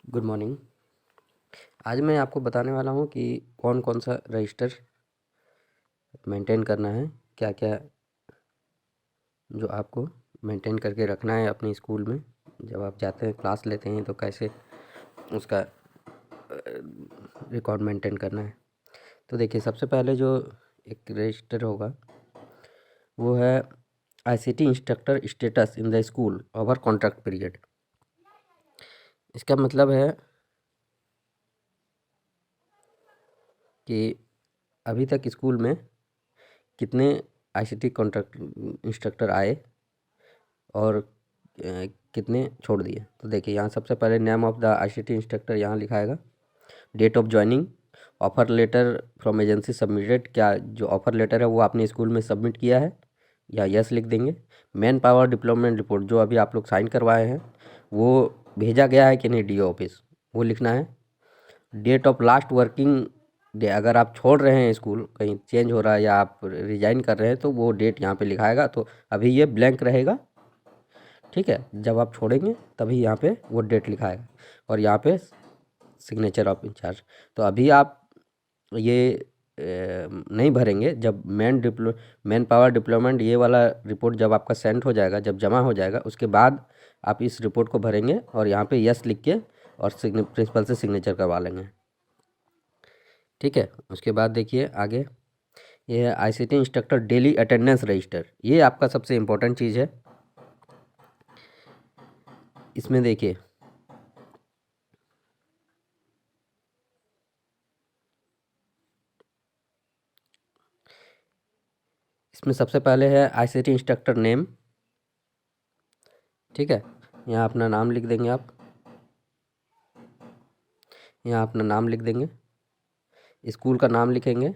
Good morning. आज मैं आपको बताने वाला हूँ कि कौन कौन सा रजिस्टर मेंटेन करना है, क्या क्या जो आपको मेंटेन करके रखना है अपने स्कूल में। जब आप जाते हैं क्लास लेते हैं तो कैसे उसका रिकॉर्ड मेंटेन करना है। तो देखिए, सबसे पहले जो एक रजिस्टर होगा वो है ICT instructor status in the school over contract period. इसका मतलब है कि अभी तक स्कूल में कितने आईसीटी कॉन्ट्रैक्ट इंस्ट्रक्टर आए और कितने छोड़ दिए। तो देखिए, यहाँ सबसे पहले name of the ICT instructor यहाँ लिखाएगा, date of joining, offer letter from agency submitted, क्या जो ऑफ़र लेटर है वो आपने स्कूल में सबमिट किया है या यस लिख देंगे। मैन पावर डिप्लॉयमेंट रिपोर्ट, जो अभी आप लोग साइन करवाए हैं वो भेजा गया है कि नहीं डीओ ऑफिस, वो लिखना है। Date of last working day, अगर आप छोड़ रहे हैं स्कूल, कहीं चेंज हो रहा है या आप रिजाइन कर रहे हैं तो वो डेट यहाँ पे लिखाएगा। तो अभी ये ब्लैंक रहेगा, ठीक है। जब आप छोड़ेंगे तभी यहाँ पे वो डेट लिखाएगा और यहाँ पे सिग्नेचर ऑफ इंचार्ज। तो अभी आप ये नहीं भरेंगे। जब मैन पावर डिप्लॉयमेंट ये वाला रिपोर्ट जब आपका सेंड हो जाएगा, जब जमा हो जाएगा, उसके बाद आप इस रिपोर्ट को भरेंगे और यहाँ पे यस लिख के और प्रिंसिपल से सिग्नेचर करवा लेंगे, ठीक है। उसके बाद देखिए आगे, ये है ICT instructor daily attendance register. ये आपका सबसे इम्पोर्टेंट चीज़ है। इसमें देखिए, इसमें सबसे पहले है आईसीटी इंस्ट्रक्टर नेम, ठीक है। यहाँ अपना नाम लिख देंगे आप, यहाँ अपना नाम लिख देंगे, स्कूल का नाम लिखेंगे,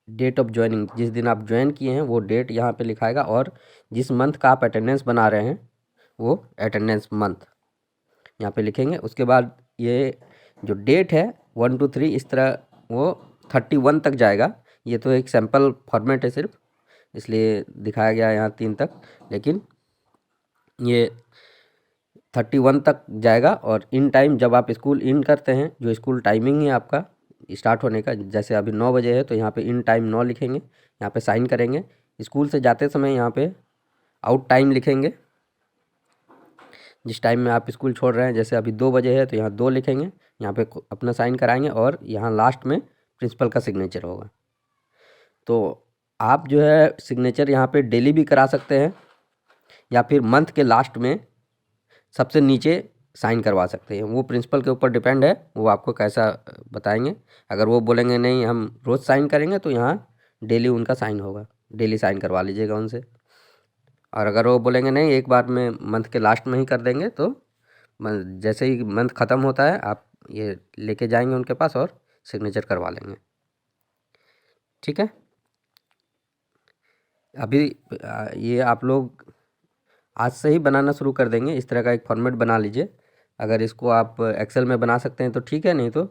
डेट ऑफ ज्वाइनिंग, जिस दिन आप ज्वाइन किए हैं वो डेट यहाँ पे लिखाएगा, और जिस मंथ का आप अटेंडेंस बना रहे हैं वो अटेंडेंस मंथ यहाँ पे लिखेंगे। उसके बाद ये जो डेट है 1 to 3 इस तरह वो 31 तक जाएगा। ये तो एक सैम्पल फॉर्मेट है सिर्फ, इसलिए दिखाया गया है यहाँ 3 तक, लेकिन ये 31 तक जाएगा। और इन टाइम जब आप स्कूल इन करते हैं, जो स्कूल टाइमिंग है आपका स्टार्ट होने का, जैसे अभी 9 बजे है तो यहाँ पे इन टाइम 9 लिखेंगे, यहाँ पे साइन करेंगे। स्कूल से जाते समय यहाँ पे आउट टाइम लिखेंगे, जिस टाइम में आप स्कूल छोड़ रहे हैं, जैसे अभी 2 बजे है तो यहाँ 2 लिखेंगे, यहाँ पे अपना साइन कराएंगे और यहाँ लास्ट में प्रिंसिपल का सिग्नेचर होगा। तो आप जो है सिग्नेचर यहाँ पे डेली भी करा सकते हैं या फिर मंथ के लास्ट में सबसे नीचे साइन करवा सकते हैं। वो प्रिंसिपल के ऊपर डिपेंड है, वो आपको कैसा बताएंगे। अगर वो बोलेंगे नहीं हम रोज़ साइन करेंगे तो यहाँ डेली उनका साइन होगा, डेली साइन करवा लीजिएगा उनसे। और अगर वो बोलेंगे नहीं एक बार में मंथ के लास्ट में ही कर देंगे, तो जैसे ही मंथ ख़त्म होता है आप ये लेके जाएंगे उनके पास और सिग्नेचर करवा लेंगे, ठीक है। अभी ये आप लोग आज से ही बनाना शुरू कर देंगे। इस तरह का एक फॉर्मेट बना लीजिए। अगर इसको आप एक्सेल में बना सकते हैं तो ठीक है, नहीं तो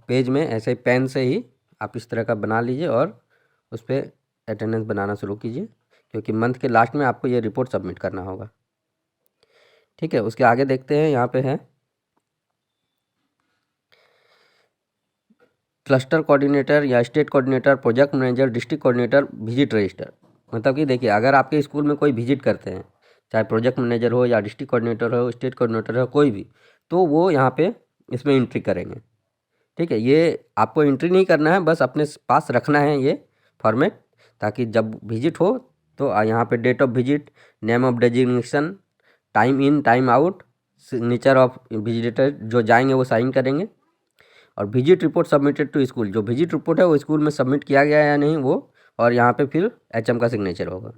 पेज में ऐसे ही पेन से ही आप इस तरह का बना लीजिए और उस पर अटेंडेंस बनाना शुरू कीजिए, क्योंकि मंथ के लास्ट में आपको ये रिपोर्ट सबमिट करना होगा, ठीक है। उसके आगे देखते हैं, यहाँ पे है क्लस्टर कोऑर्डिनेटर या state coordinator, project manager, district coordinator, visit register. मतलब कि देखिए, अगर आपके स्कूल में कोई विजिट करते हैं, चाहे प्रोजेक्ट मैनेजर हो या डिस्ट्रिक्ट कोऑर्डिनेटर हो, स्टेट कोऑर्डिनेटर हो, कोई भी, तो वो यहाँ पे इसमें एंट्री करेंगे, ठीक है। ये आपको एंट्री नहीं करना है, बस अपने पास रखना है ये फॉर्मेट, ताकि जब विजिट हो तो यहाँ पे date of visit, name of designation, time in time out, signature of visitor, जो जाएंगे वो साइन करेंगे, और visit report submitted to school, जो विजिट रिपोर्ट है वो स्कूल में सबमिट किया गया है या नहीं वो, और यहाँ पे फिर एचएम का सिग्नेचर होगा,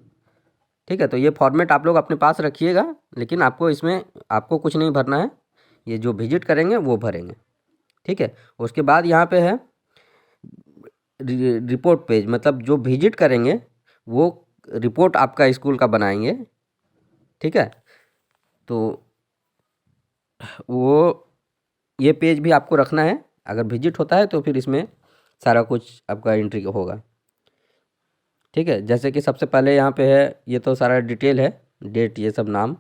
ठीक है। तो ये फॉर्मेट आप लोग अपने पास रखिएगा, लेकिन आपको इसमें आपको कुछ नहीं भरना है, ये जो विजिट करेंगे वो भरेंगे, ठीक है। उसके बाद यहाँ पे है रिपोर्ट पेज, मतलब जो विजिट करेंगे वो रिपोर्ट आपका स्कूल का बनाएंगे, ठीक है। तो वो ये पेज भी आपको रखना है। अगर विजिट होता है तो फिर इसमें सारा कुछ आपका एंट्री होगा, ठीक है। जैसे कि सबसे पहले यहाँ पे है, ये तो सारा डिटेल है, डेट, ये सब नाम,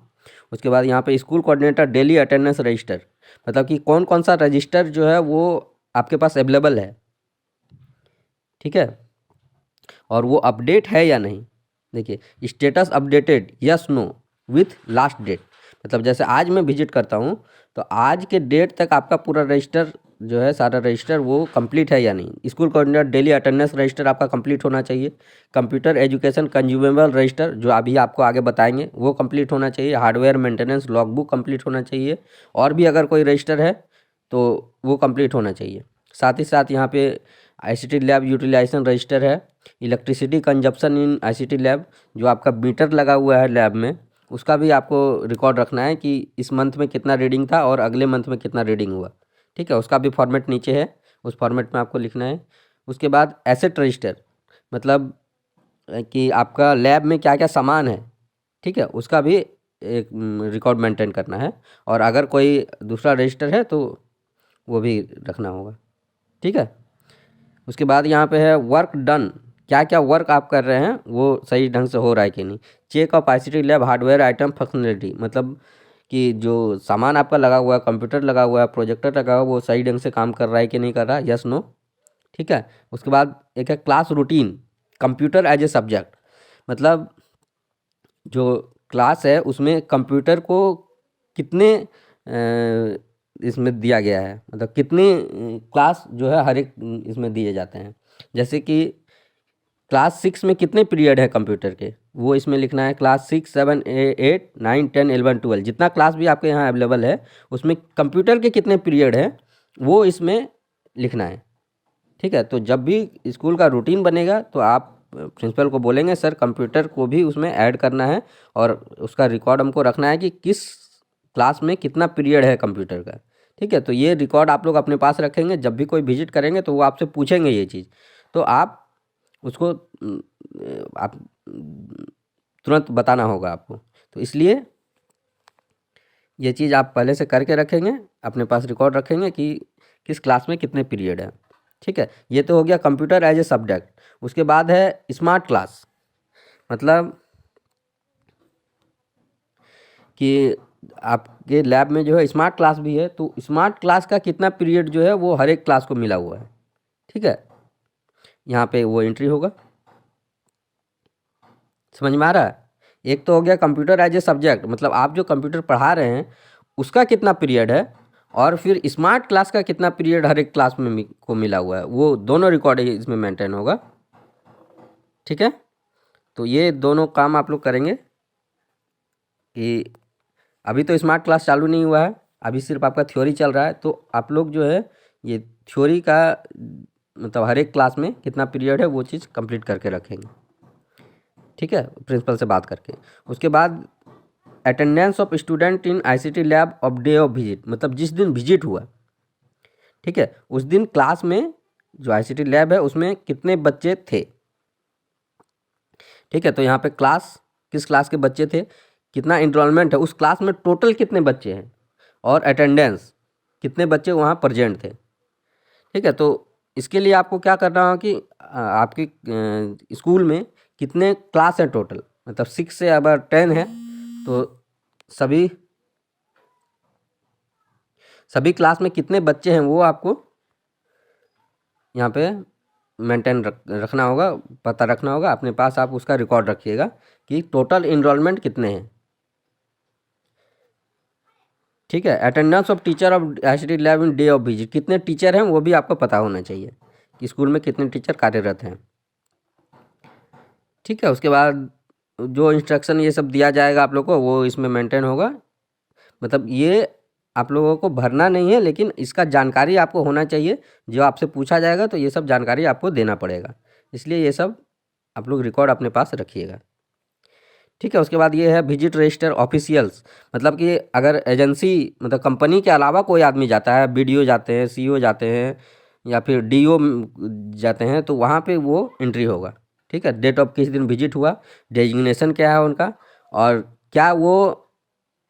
उसके बाद यहाँ पे school coordinator daily attendance register, मतलब कि कौन कौन सा रजिस्टर जो है वो आपके पास अवेलेबल है, ठीक है, और वो अपडेट है या नहीं। देखिए status updated yes no with last date, मतलब जैसे आज मैं विजिट करता हूँ तो आज के डेट तक आपका पूरा रजिस्टर जो है, सारा रजिस्टर वो कंप्लीट है या नहीं। School coordinator daily attendance register आपका कंप्लीट होना चाहिए। कंप्यूटर एजुकेशन कंज्यूमेबल रजिस्टर जो अभी आपको आगे बताएंगे वो कंप्लीट होना चाहिए। हार्डवेयर मेंटेनेंस लॉगबुक कंप्लीट होना चाहिए, और भी अगर कोई रजिस्टर है तो वो कंप्लीट होना चाहिए। साथ ही साथ यहाँ पे आईसीटी लैब यूटिलाइजेशन रजिस्टर है। इलेक्ट्रिसिटी कंजप्शन इन आईसीटी लैब, जो आपका मीटर लगा हुआ है लैब में, उसका भी आपको रिकॉर्ड रखना है कि इस मंथ में कितना रीडिंग था और अगले मंथ में कितना रीडिंग हुआ, ठीक है। उसका भी फॉर्मेट नीचे है, उस फॉर्मेट में आपको लिखना है। उसके बाद एसेट रजिस्टर, मतलब कि आपका लैब में क्या क्या सामान है, ठीक है, उसका भी एक रिकॉर्ड मेंटेन करना है। और अगर कोई दूसरा रजिस्टर है तो वो भी रखना होगा, ठीक है। उसके बाद यहाँ पे है वर्क डन, क्या क्या वर्क आप कर रहे हैं वो सही ढंग से हो रहा है कि नहीं। Check of ICT lab hardware item functionality, मतलब कि जो सामान आपका लगा हुआ है, कंप्यूटर लगा हुआ है, प्रोजेक्टर लगा हुआ है, वो सही ढंग से काम कर रहा है कि नहीं कर रहा है, यस नो, ठीक है। उसके बाद एक है class routine computer as a subject, मतलब जो क्लास है उसमें कंप्यूटर को कितने इसमें दिया गया है, मतलब कितने क्लास जो है हर एक इसमें दिए जाते हैं। जैसे कि क्लास 6 में कितने पीरियड है कंप्यूटर के, वो इसमें लिखना है। क्लास 6, 7, 8, 9, 10, 11, 12 जितना क्लास भी आपके यहाँ अवेलेबल है उसमें कंप्यूटर के कितने पीरियड हैं वो इसमें लिखना है, ठीक है। तो जब भी स्कूल का रूटीन बनेगा तो आप प्रिंसिपल को बोलेंगे सर कंप्यूटर को भी उसमें ऐड करना है और उसका रिकॉर्ड हमको रखना है कि किस क्लास में कितना पीरियड है कंप्यूटर का, ठीक है। तो ये रिकॉर्ड आप लोग अपने पास रखेंगे, जब भी कोई विजिट करेंगे तो वो आपसे पूछेंगे ये चीज़, तो आप उसको आप तुरंत बताना होगा आपको। तो इसलिए ये चीज़ आप पहले से करके रखेंगे, अपने पास रिकॉर्ड रखेंगे कि किस क्लास में कितने पीरियड है, ठीक है। ये तो हो गया कंप्यूटर एज ए सब्जेक्ट। उसके बाद है स्मार्ट क्लास, मतलब कि आपके लैब में जो है स्मार्ट क्लास भी है, तो स्मार्ट क्लास का कितना पीरियड जो है वो हर एक क्लास को मिला हुआ है, ठीक है। यहाँ पे वो एंट्री होगा, समझ में आ रहा है। एक तो हो गया कंप्यूटर एज ए सब्जेक्ट, मतलब आप जो कंप्यूटर पढ़ा रहे हैं उसका कितना पीरियड है, और फिर स्मार्ट क्लास का कितना पीरियड हर एक क्लास में को मिला हुआ है, वो दोनों रिकॉर्ड इसमें मेंटेन होगा, ठीक है। तो ये दोनों काम आप लोग करेंगे कि अभी तो स्मार्ट क्लास चालू नहीं हुआ है, अभी सिर्फ आपका थ्योरी चल रहा है, तो आप लोग जो है ये थ्योरी का मतलब हर एक क्लास में कितना पीरियड है वो चीज़ कंप्लीट करके रखेंगे, ठीक है, प्रिंसिपल से बात करके। उसके बाद attendance of student in ICT lab of day of visit, मतलब जिस दिन विजिट हुआ, ठीक है, उस दिन क्लास में जो आईसीटी लैब है उसमें कितने बच्चे थे, ठीक है। तो यहाँ पे क्लास, किस क्लास के बच्चे थे, कितना इनरोलमेंट है उस क्लास में, टोटल कितने बच्चे हैं, और अटेंडेंस कितने बच्चे वहाँ प्रेजेंट थे, ठीक है। तो इसके लिए आपको क्या करना होगा कि आपके स्कूल में कितने क्लास हैं टोटल, मतलब 6 से अगर 10 है तो सभी सभी क्लास में कितने बच्चे हैं वो आपको यहाँ पे मेंटेन रखना होगा, पता रखना होगा अपने पास। आप उसका रिकॉर्ड रखिएगा कि टोटल इनरोलमेंट कितने हैं, ठीक है। Attendance of teacher of ICT lab in day of visit, कितने टीचर हैं वो भी आपको पता होना चाहिए कि स्कूल में कितने टीचर कार्यरत हैं, ठीक है। उसके बाद जो इंस्ट्रक्शन ये सब दिया जाएगा आप लोग को वो इसमें मेंटेन होगा, मतलब ये आप लोगों को भरना नहीं है लेकिन इसका जानकारी आपको होना चाहिए, जो आपसे पूछा जाएगा तो ये सब जानकारी आपको देना पड़ेगा, इसलिए ये सब आप लोग रिकॉर्ड अपने पास रखिएगा, ठीक है। उसके बाद ये है विजिट रजिस्टर ऑफिशियल्स, मतलब कि अगर एजेंसी मतलब कंपनी के अलावा कोई आदमी जाता है, बीडीओ जाते हैं, सीईओ जाते हैं, या फिर डीओ जाते हैं, तो वहाँ पे वो एंट्री होगा, ठीक है। डेट ऑफ किस दिन विजिट हुआ, डेजिग्नेशन क्या है उनका, और क्या वो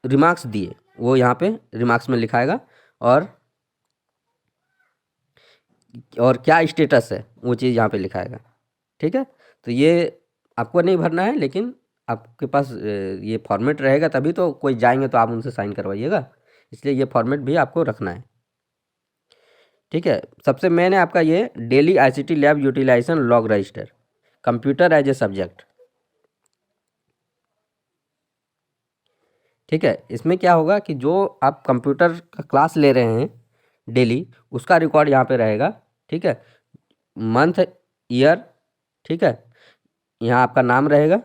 रिमार्क्स दिए वो यहाँ पे रिमार्क्स में लिखाएगा, और क्या स्टेटस है वो चीज़ यहाँ पे लिखाएगा, ठीक है। तो ये आपको नहीं भरना है लेकिन आपके पास ये फॉर्मेट रहेगा तभी तो कोई जाएंगे तो आप उनसे साइन करवाइएगा, इसलिए ये फॉर्मेट भी आपको रखना है। ठीक है, सबसे मेन है आपका ये daily ICT lab utilization log register, computer as a subject. ठीक है, इसमें क्या होगा कि जो आप कंप्यूटर का क्लास ले रहे हैं डेली, उसका रिकॉर्ड यहाँ पे रहेगा। ठीक है, मंथ, ईयर, ठीक है, यहाँ आपका नाम रहेगा।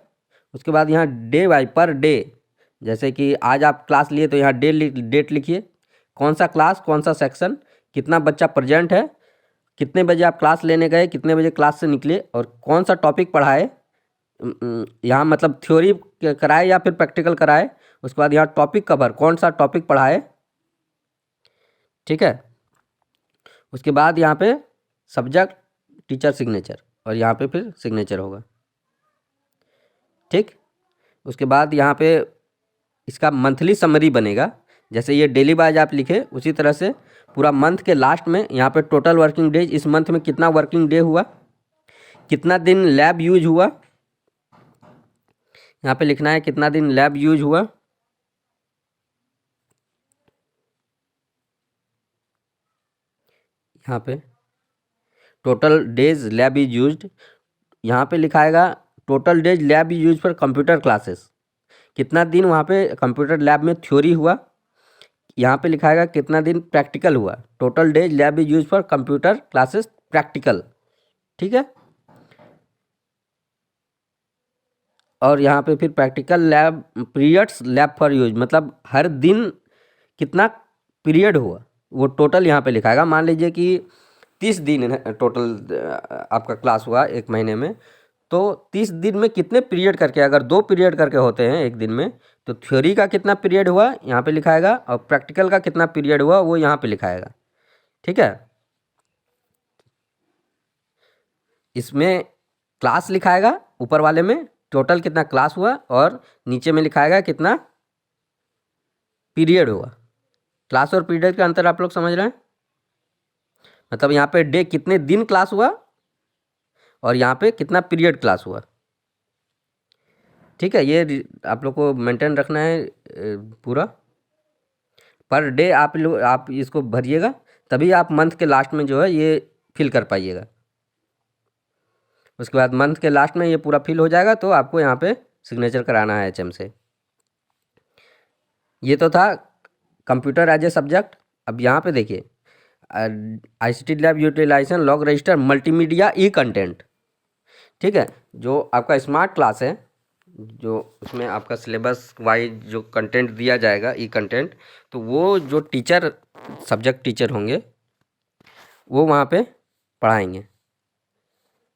उसके बाद यहाँ डे बाई पर डे, जैसे कि आज आप क्लास लिए तो यहाँ डेट लिखिए, कौन सा क्लास, कौन सा सेक्शन, कितना बच्चा प्रेजेंट है, कितने बजे आप क्लास लेने गए, कितने बजे क्लास से निकले, और कौन सा टॉपिक पढ़ाए, यहाँ मतलब थ्योरी कराए या फिर प्रैक्टिकल कराए। उसके बाद यहाँ टॉपिक कवर, कौन सा टॉपिक पढ़ाए। ठीक है, उसके बाद यहाँ पे सब्जेक्ट, टीचर सिग्नेचर, और यहाँ पे फिर सिग्नेचर होगा। ठीक, उसके बाद यहाँ पे इसका मंथली समरी बनेगा, जैसे ये डेली वाइज आप लिखे उसी तरह से पूरा मंथ के लास्ट में यहाँ पे टोटल वर्किंग डेज, इस मंथ में कितना वर्किंग डे हुआ, कितना दिन लैब यूज हुआ, यहाँ पे लिखना है कितना दिन लैब यूज हुआ। यहाँ पे total days lab is used, यहाँ पे लिखाएगा total days lab is use for computer classes, कितना दिन वहाँ पे कंप्यूटर लैब में थ्योरी हुआ। यहाँ पे लिखाएगा कितना दिन प्रैक्टिकल हुआ, total days lab is use for computer classes practical. ठीक है, और यहाँ पे फिर practical lab periods lab for use, मतलब हर दिन कितना पीरियड हुआ वो टोटल यहाँ पे लिखाएगा। मान लीजिए कि 30 दिन टोटल आपका क्लास हुआ एक महीने में, तो 30 दिन में कितने पीरियड करके, अगर 2 पीरियड करके होते हैं एक दिन में, तो थ्योरी का कितना पीरियड हुआ यहाँ पे लिखाएगा, और प्रैक्टिकल का कितना पीरियड हुआ वो यहाँ पे लिखाएगा। ठीक है, इसमें क्लास लिखाएगा ऊपर वाले में, टोटल कितना क्लास हुआ, और नीचे में लिखाएगा कितना पीरियड हुआ। क्लास और पीरियड का अंतर आप लोग समझ रहे हैं, मतलब यहाँ पे डे कितने दिन क्लास हुआ और यहाँ पे कितना पीरियड क्लास हुआ। ठीक है, ये आप लोग को मेंटेन रखना है पूरा पर डे। आप इसको भरिएगा, तभी आप मंथ के लास्ट में जो है ये फिल कर पाइएगा। उसके बाद मंथ के लास्ट में ये पूरा फिल हो जाएगा तो आपको यहाँ पे सिग्नेचर कराना है एचएम से। ये तो था कंप्यूटर एज ए सब्जेक्ट। अब यहाँ पे देखिए ICT lab utilization log register multimedia e content. ठीक है, जो आपका स्मार्ट क्लास है, जो उसमें आपका सिलेबस वाइज जो कंटेंट दिया जाएगा ई कंटेंट, तो वो जो टीचर सब्जेक्ट टीचर होंगे वो वहाँ पे पढ़ाएंगे।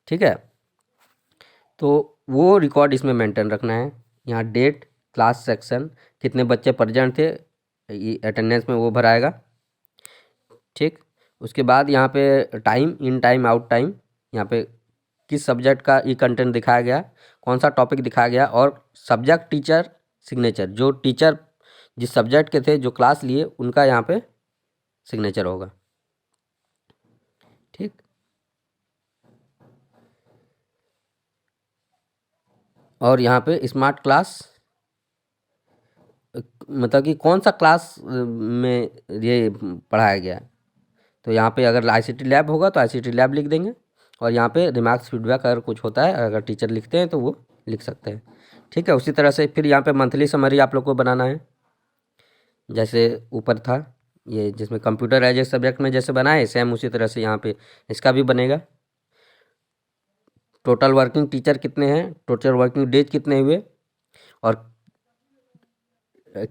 ठीक है, तो वो रिकॉर्ड इसमें मेंटेन रखना है। यहाँ डेट, क्लास सेक्शन, कितने बच्चे प्रेजेंट थे, अटेंडेंस में वो भराएगा। ठीक, उसके बाद यहाँ पे time, in time, out time, यहाँ पे किस सब्जेक्ट का ई कंटेंट दिखाया गया, कौन सा टॉपिक दिखाया गया, और सब्जेक्ट टीचर सिग्नेचर, जो टीचर जिस सब्जेक्ट के थे जो क्लास लिए उनका यहाँ पे सिग्नेचर होगा। ठीक, और यहाँ पे स्मार्ट क्लास मतलब कि कौन सा क्लास में ये पढ़ाया गया, तो यहाँ पे अगर आईसीटी लैब होगा तो आईसीटी लैब लिख देंगे, और यहाँ पे रिमार्क्स फीडबैक अगर कुछ होता है, अगर टीचर लिखते हैं तो वो लिख सकते हैं। ठीक है, उसी तरह से फिर यहाँ पे मंथली समरी आप लोग को बनाना है, जैसे ऊपर था ये जिसमें कंप्यूटर एज ए सब्जेक्ट में जैसे बनाए सेम उसी तरह से यहाँ पे इसका भी बनेगा। टोटल वर्किंग टीचर कितने हैं, टोटल वर्किंग डेज कितने हुए, और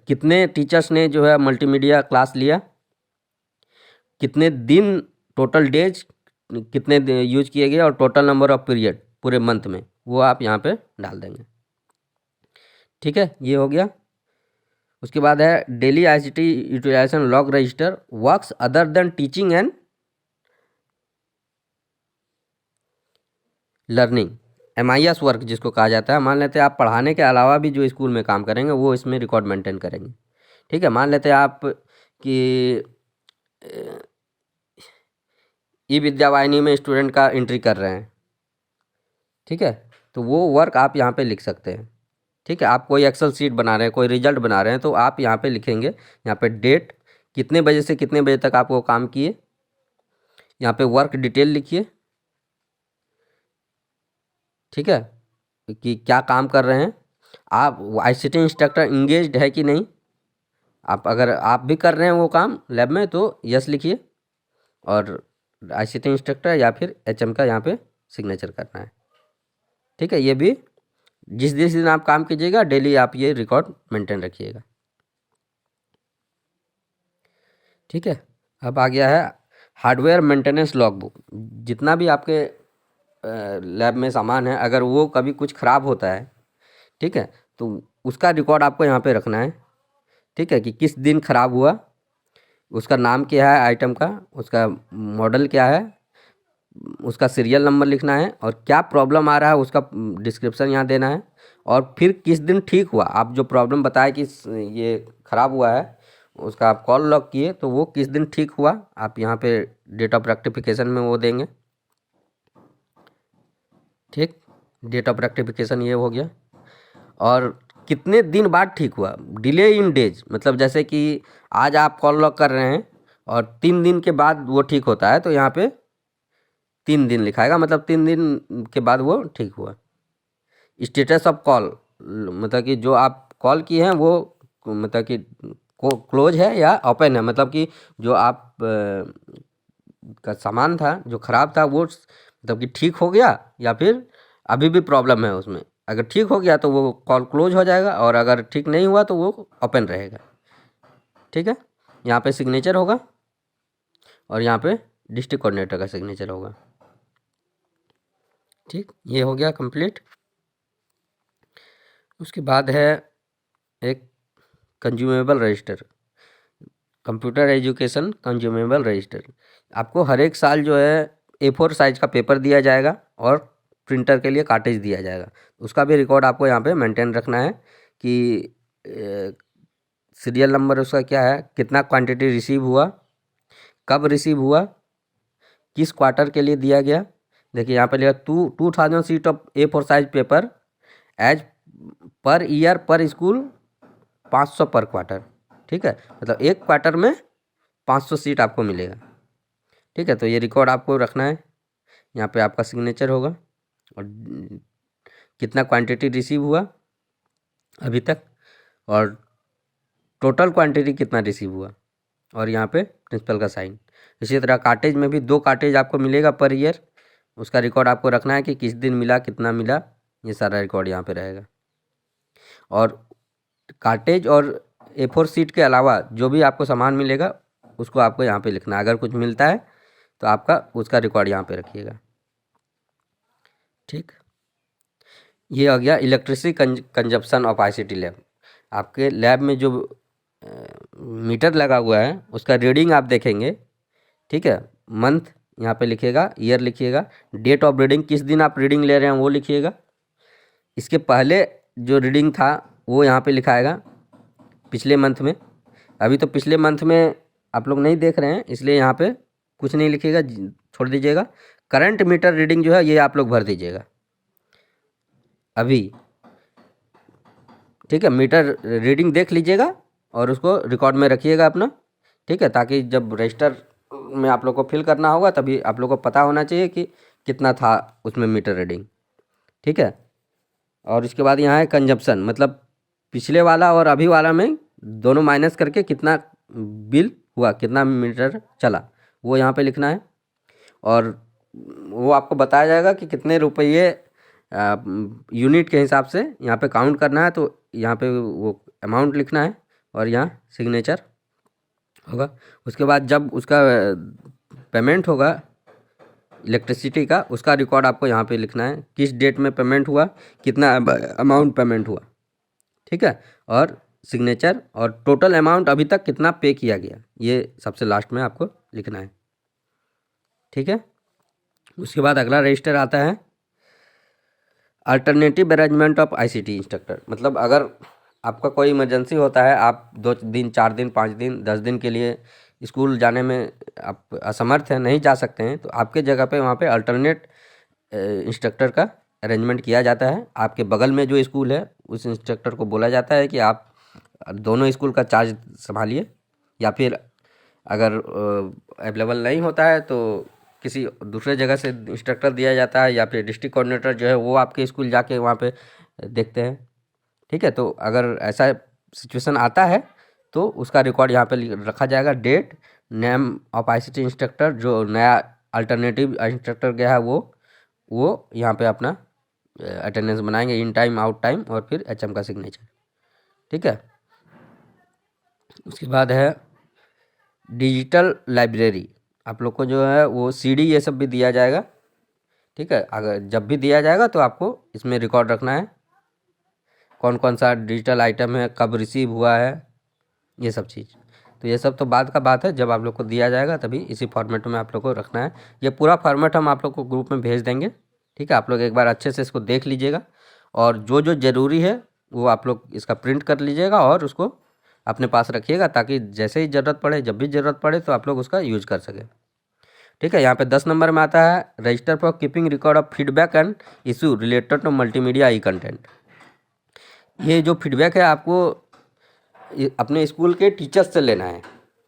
कितने टीचर्स ने जो है मल्टीमीडिया क्लास लिया, कितने दिन टोटल डेज कितने यूज किए गए, और टोटल नंबर ऑफ पीरियड पूरे मंथ में, वो आप यहाँ पे डाल देंगे। ठीक है, ये हो गया। उसके बाद है daily ICT utilization log register works other than teaching and learning, MIS work जिसको कहा जाता है। मान लेते हैं आप पढ़ाने के अलावा भी जो स्कूल में काम करेंगे वो इसमें रिकॉर्ड मेंटेन करेंगे। ठीक है, मान लेते हैं आप कि ई विद्यावाहिनी में स्टूडेंट का एंट्री कर रहे हैं। ठीक है, तो वो वर्क आप यहाँ पे लिख सकते हैं। ठीक है, आप कोई एक्सेल सीट बना रहे हैं, कोई रिजल्ट बना रहे हैं, तो आप यहाँ पे लिखेंगे, यहाँ पे डेट, कितने बजे से कितने बजे तक आप वो काम किए, यहाँ पे वर्क डिटेल लिखिए, ठीक है, कि क्या काम कर रहे हैं आप, आईसीटी इंस्ट्रक्टर इंगेज्ड है कि नहीं, आप अगर आप भी कर रहे हैं वो काम लैब में तो यस लिखिए, और आईसीटी इंस्ट्रक्टर या फिर एचएम का यहाँ पे सिग्नेचर करना है। ठीक है, ये भी जिस जिस दिन आप काम कीजिएगा डेली आप ये रिकॉर्ड मेंटेन रखिएगा। ठीक है, अब आ गया है हार्डवेयर मेंटेनेंस लॉग बुक। जितना भी आपके लैब में सामान है, अगर वो कभी कुछ ख़राब होता है, ठीक है, तो उसका रिकॉर्ड आपको यहाँ पे रखना है। ठीक है, कि किस दिन ख़राब हुआ, उसका नाम क्या है आइटम का, उसका मॉडल क्या है, उसका सीरियल नंबर लिखना है, और क्या प्रॉब्लम आ रहा है उसका डिस्क्रिप्शन यहाँ देना है, और फिर किस दिन ठीक हुआ। आप जो प्रॉब्लम बताए कि ये ख़राब हुआ है, उसका आप कॉल लॉग किए, तो वो किस दिन ठीक हुआ आप यहाँ पे डेट ऑफ रेक्टिफिकेशन में वो देंगे। ठीक, डेट ऑफ रेक्टिफिकेशन ये हो गया। और कितने दिन बाद ठीक हुआ, डिले इन डेज, मतलब जैसे कि आज आप कॉल लॉग कर रहे हैं और 3 दिन के बाद वो ठीक होता है, तो यहाँ पे 3 दिन लिखाएगा, मतलब 3 दिन के बाद वो ठीक हुआ। स्टेटस ऑफ कॉल, मतलब कि जो आप कॉल किए हैं वो मतलब कि क्लोज है या ओपन है, मतलब कि जो आप का सामान था जो ख़राब था वो मतलब कि ठीक हो गया या फिर अभी भी प्रॉब्लम है उसमें। अगर ठीक हो गया तो वो कॉल क्लोज हो जाएगा, और अगर ठीक नहीं हुआ तो वो ओपन रहेगा। ठीक है, यहाँ पे सिग्नेचर होगा और यहाँ पे डिस्ट्रिक्ट कोऑर्डिनेटर का सिग्नेचर होगा। ठीक, ये हो गया कंप्लीट। उसके बाद है एक consumable register, computer education consumable register. आपको हर एक साल जो है A4 साइज का पेपर दिया जाएगा और प्रिंटर के लिए कार्टेज दिया जाएगा। उसका भी रिकॉर्ड आपको यहाँ पे मेंटेन रखना है कि सीरियल नंबर उसका क्या है, कितना क्वांटिटी रिसीव हुआ, कब रिसीव हुआ, किस क्वार्टर के लिए दिया गया। देखिए यहाँ पे लिखा 2000 sheet of A4 size paper as per year per school 500 per quarter. ठीक है, मतलब एक क्वार्टर में 500 सीट आपको मिलेगा। ठीक है, तो ये रिकॉर्ड आपको रखना है। यहाँ पे आपका सिग्नेचर होगा और कितना क्वांटिटी रिसीव हुआ अभी तक, और टोटल क्वांटिटी कितना रिसीव हुआ, और यहाँ पे प्रिंसिपल का साइन। इसी तरह कार्टेज में भी 2 कार्टेज आपको मिलेगा पर ईयर, उसका रिकॉर्ड आपको रखना है कि किस दिन मिला, कितना मिला, ये सारा रिकॉर्ड यहाँ पे रहेगा। और कार्टेज और A4 सीट के अलावा जो भी आपको सामान मिलेगा उसको आपको यहाँ पे लिखना है। अगर कुछ मिलता है तो आपका उसका रिकॉर्ड यहाँ पे रखिएगा। ठीक, ये आ गया electricity consumption of ICT lab. आपके लैब में जो मीटर लगा हुआ है उसका रीडिंग आप देखेंगे। ठीक है, मंथ यहाँ पे लिखिएगा, ईयर लिखिएगा, डेट ऑफ रीडिंग, किस दिन आप रीडिंग ले रहे हैं वो लिखिएगा। इसके पहले जो रीडिंग था वो यहाँ पे लिखाएगा पिछले मंथ में। अभी तो पिछले मंथ में आप लोग नहीं देख रहे हैं इसलिए यहाँ पे कुछ नहीं लिखिएगा, छोड़ दीजिएगा। करंट मीटर रीडिंग जो है ये आप लोग भर दीजिएगा अभी। ठीक है, मीटर रीडिंग देख लीजिएगा और उसको रिकॉर्ड में रखिएगा अपना। ठीक है, ताकि जब रजिस्टर में आप लोग को फिल करना होगा तभी आप लोग को पता होना चाहिए कि कितना था उसमें मीटर रीडिंग। ठीक है, और इसके बाद यहाँ है कंजप्शन, मतलब पिछले वाला और अभी वाला में दोनों माइनस करके कितना बिल हुआ, कितना मीटर चला, वो यहाँ पे लिखना है। और वो आपको बताया जाएगा कि कितने रुपये यूनिट के हिसाब से यहाँ पे काउंट करना है, तो यहाँ पे वो अमाउंट लिखना है और यहाँ सिग्नेचर होगा। उसके बाद जब उसका पेमेंट होगा इलेक्ट्रिसिटी का, उसका रिकॉर्ड आपको यहाँ पे लिखना है, किस डेट में पेमेंट हुआ, कितना अमाउंट पेमेंट हुआ। ठीक है, और सिग्नेचर, और टोटल अमाउंट अभी तक कितना पे किया गया, ये सबसे लास्ट में आपको लिखना है। ठीक है, उसके बाद अगला रजिस्टर आता है alternative arrangement of ICT instructor. मतलब अगर आपका कोई इमरजेंसी होता है, आप 2 दिन 4 दिन 5 दिन 10 दिन के लिए स्कूल जाने में आप असमर्थ हैं, नहीं जा सकते हैं, तो आपके जगह पे वहाँ पे अल्टरनेट इंस्ट्रक्टर का अरेंजमेंट किया जाता है। आपके बगल में जो स्कूल है उस इंस्ट्रक्टर को बोला जाता है कि आप दोनों स्कूल का चार्ज संभालिए, या फिर अगर अवेलेबल नहीं होता है तो किसी दूसरे जगह से इंस्ट्रक्टर दिया जाता है, या फिर डिस्ट्रिक्ट कोऑर्डिनेटर जो है वो आपके स्कूल जाके वहाँ पे देखते हैं। ठीक है, तो अगर ऐसा सिचुएशन आता है तो उसका रिकॉर्ड यहाँ पे रखा जाएगा, date, name of ICT instructor, जो नया अल्टरनेटिव इंस्ट्रक्टर गया है वो यहाँ पे अपना अटेंडेंस बनाएंगे, इन टाइम आउट टाइम, और फिर एचएम का सिग्नेचर। ठीक है, उसके बाद है डिजिटल लाइब्रेरी। आप लोग को जो है वो सीडी ये सब भी दिया जाएगा। ठीक है, अगर जब भी दिया जाएगा तो आपको इसमें रिकॉर्ड रखना है, कौन कौन सा डिजिटल आइटम है, कब रिसीव हुआ है, ये सब चीज़। तो ये सब तो बाद का बात है, जब आप लोग को दिया जाएगा तभी इसी फॉर्मेट में आप लोग को रखना है। ये पूरा फॉर्मेट हम आप लोग को ग्रुप में भेज देंगे। ठीक है, आप लोग एक बार अच्छे से इसको देख लीजिएगा, और जो जो ज़रूरी है वो आप लोग इसका प्रिंट कर लीजिएगा और उसको अपने पास रखिएगा, ताकि जैसे ही ज़रूरत पड़े, जब भी ज़रूरत पड़े तो आप लोग उसका यूज कर सकें। ठीक है, यहाँ पे 10 नंबर में आता है register for keeping record of feedback and issue related to multimedia e content. ये जो फीडबैक है आपको अपने स्कूल के टीचर्स से लेना है।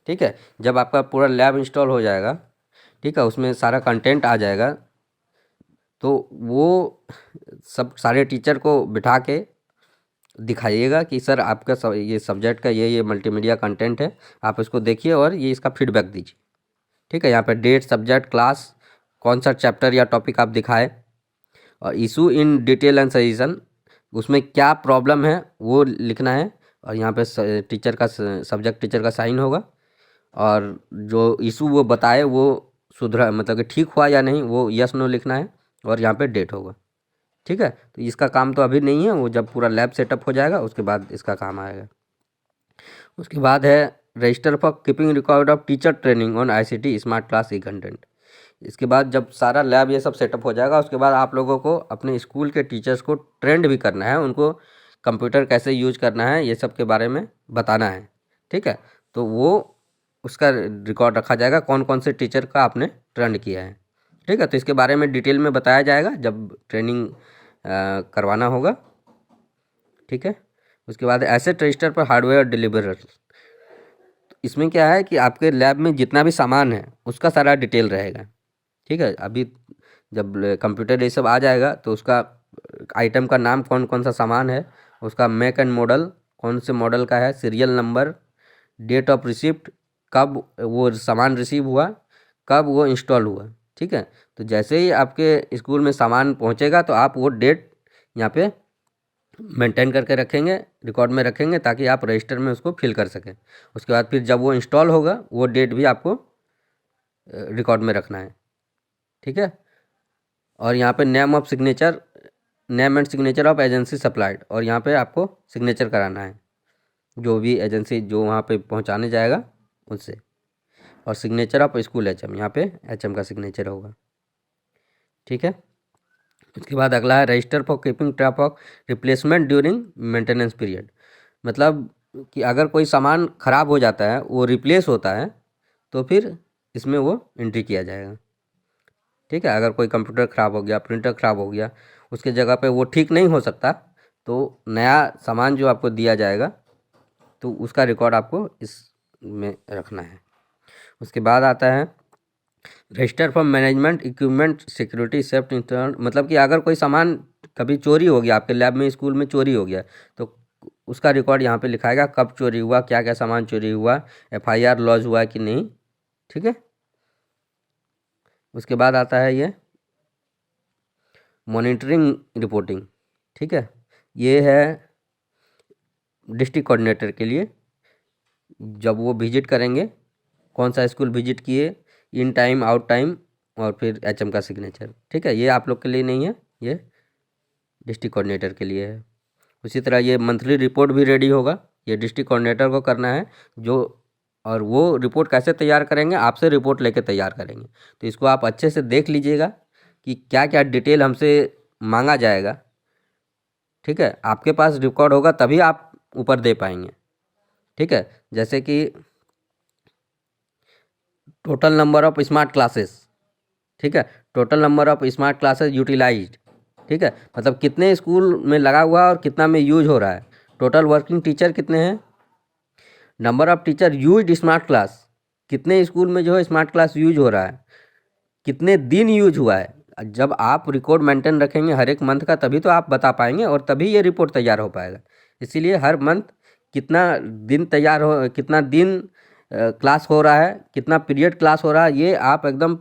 ठीक है, जब आपका पूरा लैब इंस्टॉल हो जाएगा, ठीक है, उसमें सारा कंटेंट आ जाएगा, तो वो सब सारे टीचर को बिठा के दिखाइएगा कि सर आपका ये सब्जेक्ट का ये मल्टीमीडिया कंटेंट है, आप इसको देखिए और ये इसका फीडबैक दीजिए। ठीक है, यहाँ पे डेट, सब्जेक्ट, क्लास, कौन सा चैप्टर या टॉपिक आप दिखाए, और issue in detail and suggestion, उसमें क्या प्रॉब्लम है वो लिखना है, और यहाँ पे टीचर का सब्जेक्ट टीचर का साइन होगा, और जो इशू वो बताए वो सुधरा, मतलब कि ठीक हुआ या नहीं, वो यस नो लिखना है, और यहाँ पे डेट होगा। ठीक है, तो इसका काम तो अभी नहीं है, वो जब पूरा लैब सेटअप हो जाएगा उसके बाद इसका काम आएगा। उसके बाद है register for keeping record of teacher training on ICT smart class E content. इसके बाद जब सारा लैब ये सब सेटअप हो जाएगा, उसके बाद आप लोगों को अपने स्कूल के टीचर्स को ट्रेंड भी करना है, उनको कंप्यूटर कैसे यूज करना है ये सब के बारे में बताना है। ठीक है, तो वो उसका रिकॉर्ड रखा जाएगा, कौन कौन से टीचर का आपने ट्रेंड किया है। ठीक है, तो इसके बारे में डिटेल में बताया जाएगा जब ट्रेनिंग करवाना होगा। ठीक है, उसके बाद एसेट रजिस्टर पर हार्डवेयर डिलीवरर। इसमें क्या है कि आपके लैब में जितना भी सामान है उसका सारा डिटेल रहेगा। ठीक है, अभी जब कंप्यूटर ये सब आ जाएगा तो उसका आइटम का नाम, कौन कौन सा सामान है, उसका मेक एंड मॉडल, कौन से मॉडल का है, serial number, date of receipt, कब वो सामान रिसीव हुआ, कब वो इंस्टॉल हुआ। ठीक है, तो जैसे ही आपके स्कूल में सामान पहुंचेगा तो आप वो डेट यहाँ पे मेंटेन करके रखेंगे, रिकॉर्ड में रखेंगे, ताकि आप रजिस्टर में उसको फिल कर सकें। उसके बाद फिर जब वो इंस्टॉल होगा वो डेट भी आपको रिकॉर्ड में रखना है। ठीक है, और यहाँ पे name of signature, name and signature of agency supplied, और यहाँ पे आपको सिग्नेचर कराना है जो भी एजेंसी जो वहाँ पे पहुँचाने जाएगा उनसे, और सिग्नेचर ऑफ स्कूल एचएम, यहाँ पे एचएम का सिग्नेचर होगा। ठीक है, उसके बाद अगला है register for keeping track of replacement during maintenance period. मतलब कि अगर कोई सामान ख़राब हो जाता है, वो रिप्लेस होता है, तो फिर इसमें वो एंट्री किया जाएगा। ठीक है, अगर कोई कंप्यूटर ख़राब हो गया, प्रिंटर ख़राब हो गया, उसके जगह पे वो ठीक नहीं हो सकता, तो नया सामान जो आपको दिया जाएगा तो उसका रिकॉर्ड आपको इसमें रखना है। उसके बाद आता है register for management equipment security safety install. मतलब कि अगर कोई सामान कभी चोरी हो गया, आपके लैब में स्कूल में चोरी हो गया, तो उसका रिकॉर्ड यहाँ पे लिखाएगा, कब चोरी हुआ, क्या क्या सामान चोरी हुआ, एफआईआर लॉज हुआ कि नहीं। ठीक है, उसके बाद आता है ये मॉनिटरिंग रिपोर्टिंग। ठीक है, ये है डिस्ट्रिक्ट कोऑर्डिनेटर के लिए, जब वो विजिट करेंगे, कौन सा स्कूल विजिट किए, इन टाइम आउट टाइम, और फिर एचएम का सिग्नेचर। ठीक है, ये आप लोग के लिए नहीं है, ये डिस्ट्रिक्ट कोऑर्डिनेटर के लिए है। उसी तरह ये मंथली रिपोर्ट भी रेडी होगा, ये डिस्ट्रिक्ट कोऑर्डिनेटर को करना है जो, और वो रिपोर्ट कैसे तैयार करेंगे, आपसे रिपोर्ट लेके तैयार करेंगे। तो इसको आप अच्छे से देख लीजिएगा कि क्या क्या डिटेल हमसे मांगा जाएगा। ठीक है, आपके पास रिकॉर्ड होगा तभी आप ऊपर दे पाएंगे। ठीक है, जैसे कि total number of smart classes. ठीक है, total number of smart classes utilized, ठीक है, मतलब कितने स्कूल में लगा हुआ है और कितना में यूज हो रहा है। टोटल वर्किंग टीचर कितने हैं, number of teacher used smart class, कितने स्कूल में जो है स्मार्ट क्लास यूज हो रहा है, कितने दिन यूज हुआ है। जब आप रिकॉर्ड मेंटेन रखेंगे हर एक मंथ का, तभी तो आप बता पाएंगे और तभी ये रिपोर्ट तैयार हो पाएगा। इसीलिए हर मंथ कितना दिन तैयार हो, कितना दिन क्लास हो रहा है, कितना पीरियड क्लास हो रहा है, ये आप एकदम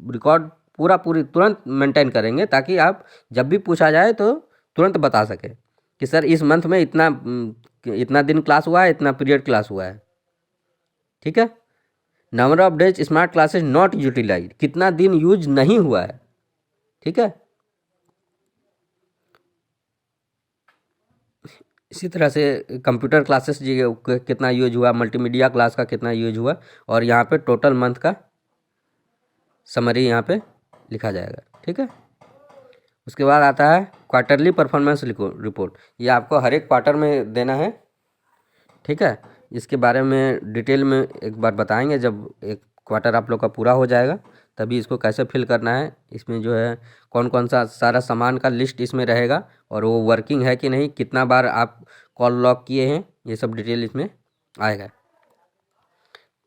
रिकॉर्ड पूरी तुरंत मेंटेन करेंगे, ताकि आप जब भी पूछा जाए तो तुरंत बता सके कि सर इस मंथ में इतना दिन क्लास हुआ है, इतना पीरियड क्लास हुआ है। ठीक है, number of days smart classes not utilize, कितना दिन यूज नहीं हुआ है। ठीक है, इसी तरह से कंप्यूटर क्लासेस जी कितना यूज हुआ, मल्टीमीडिया क्लास का कितना यूज हुआ, और यहाँ पे टोटल मंथ का समरी यहाँ पे लिखा जाएगा। ठीक है, उसके बाद आता है क्वार्टरली परफॉर्मेंस रिपोर्ट, ये आपको हर एक क्वार्टर में देना है। ठीक है, इसके बारे में डिटेल में एक बार बताएंगे जब एक क्वार्टर आप लोग का पूरा हो जाएगा, तभी इसको कैसे फिल करना है। इसमें जो है कौन कौन सा सारा सामान का लिस्ट इसमें रहेगा, और वो वर्किंग है कि नहीं, कितना बार आप कॉल लॉग किए हैं, ये सब डिटेल इसमें आएगा।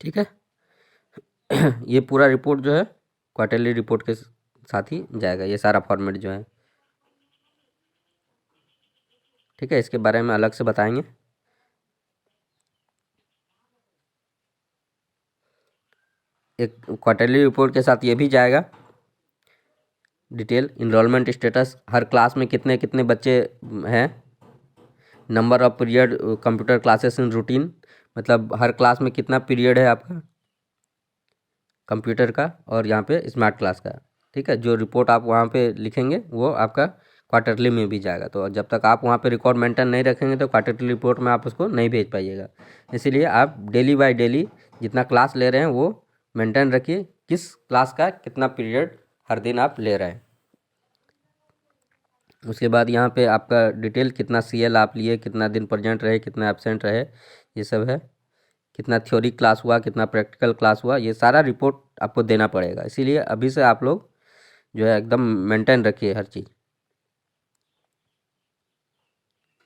ठीक है, ये पूरा रिपोर्ट जो है क्वार्टरली रिपोर्ट के साथ ही जाएगा, ये सारा फॉर्मेट जो है। ठीक है, इसके बारे में अलग से बताएंगे। एक क्वार्टरली रिपोर्ट के साथ ये भी जाएगा डिटेल, इनरोलमेंट स्टेटस, हर क्लास में कितने कितने बच्चे हैं, number of period computer classes in routine, मतलब हर क्लास में कितना पीरियड है आपका कंप्यूटर का, और यहाँ पे स्मार्ट क्लास का। ठीक है, जो रिपोर्ट आप वहाँ पे लिखेंगे वो आपका क्वार्टरली में भी जाएगा। तो जब तक आप वहाँ पे रिकॉर्ड मेंटेन नहीं रखेंगे तो क्वार्टरली रिपोर्ट में आप उसको नहीं भेज पाइएगा। इसीलिए आप डेली बाय डेली जितना क्लास ले रहे हैं वो मेंटेन रखिए, किस क्लास का कितना पीरियड हर दिन आप ले रहे हैं। उसके बाद यहाँ पे आपका डिटेल कितना CL आप लिए, कितना दिन प्रेजेंट रहे, कितना एब्सेंट रहे, ये सब है, कितना थ्योरी क्लास हुआ, कितना प्रैक्टिकल क्लास हुआ, ये सारा रिपोर्ट आपको देना पड़ेगा। इसीलिए अभी से आप लोग जो है एकदम मेंटेन रखिए हर चीज़।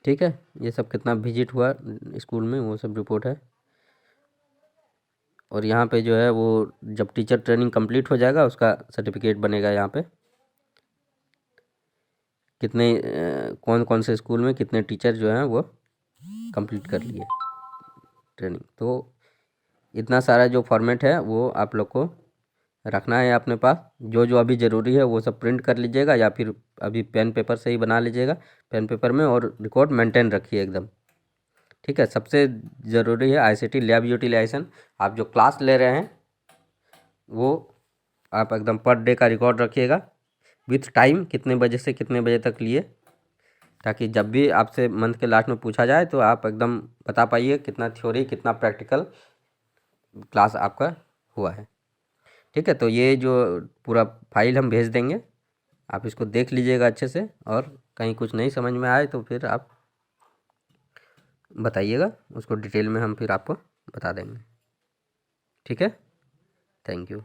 ठीक है, ये सब कितना विजिट हुआ स्कूल में वो सब रिपोर्ट है। और यहाँ पे जो है वो जब टीचर ट्रेनिंग कंप्लीट हो जाएगा उसका सर्टिफिकेट बनेगा। यहाँ पे कितने कौन कौन से स्कूल में कितने टीचर जो हैं वो कंप्लीट कर लिए ट्रेनिंग। तो इतना सारा जो फॉर्मेट है वो आप लोग को रखना है अपने पास। जो जो अभी ज़रूरी है वो सब प्रिंट कर लीजिएगा, या फिर अभी पेन पेपर से ही बना लीजिएगा पेन पेपर में, और रिकॉर्ड मेंटेन रखिए एकदम। ठीक है, सबसे ज़रूरी है ICT लैब यूटिलाइजेशन। आप जो क्लास ले रहे हैं वो आप एकदम पर डे का रिकॉर्ड रखिएगा विथ टाइम, कितने बजे से कितने बजे तक लिए, ताकि जब भी आपसे मंथ के लास्ट में पूछा जाए तो आप एकदम बता पाइए कितना थ्योरी कितना प्रैक्टिकल क्लास आपका हुआ है। ठीक है, तो ये जो पूरा फाइल हम भेज देंगे, आप इसको देख लीजिएगा अच्छे से, और कहीं कुछ नहीं समझ में आए तो फिर आप बताइएगा, उसको डिटेल में हम फिर आपको बता देंगे। ठीक है, थैंक यू।